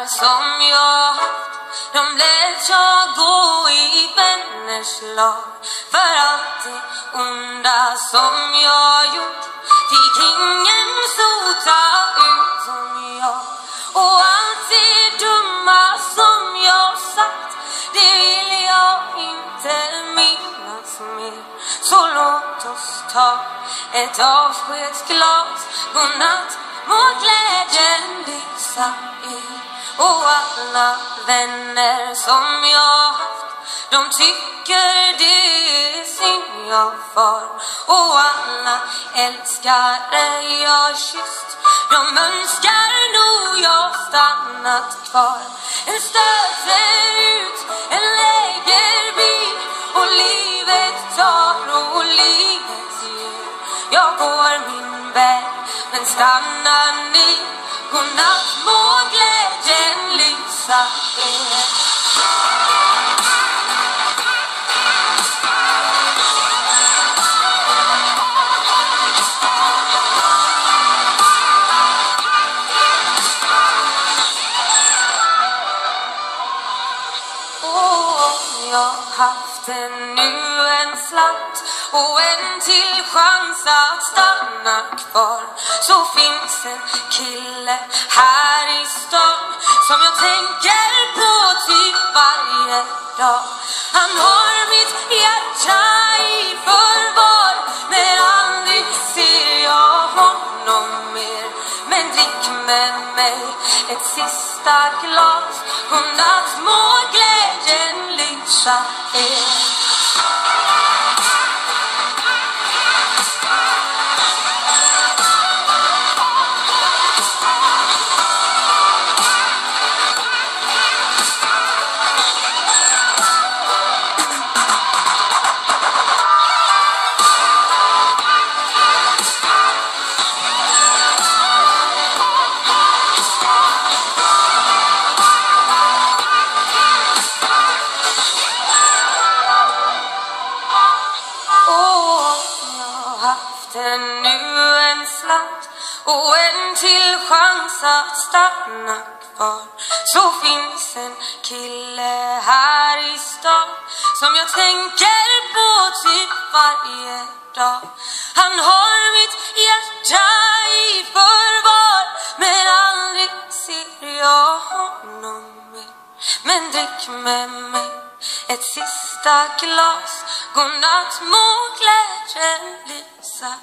som jag haft, de lät jag gå i vänners lag. För allt det onda som jag gjort fick ingen sota ut som jag. Och allt det dumma som jag sagt, det vill jag inte minnas mer. Så låt oss ta ett avskedsglas. Godnatt, må glädjen lysa er. Och alla vänner som jag haft, de tycker det är synd jag far. Och alla älskare jag kysst, de önskar nog jag stannat kvar. En stöter ut, en lägger bil, och livet tar och livet ger. Jag går min väg, men stannar ni. Godnatt, må glädjen lysa er. Jag haft ännu en slant och en till chans att stanna kvar. Så finns en kille här i stan som jag tänker på typ varje dag. Han har mitt hjärta i förvar, men aldrig ser jag honom mer. Men drick med mig ett sista glas. Godnatt, må glädjen lysa er. Ännu en slant och en till chans att stanna kvar. Så finns en kille här i stan som jag tänker på typ varje dag. Han har mitt hjärta i förvar, men aldrig ser jag honom mer. Men drick med mig ett sista glas. Godnatt, må glädjen lysa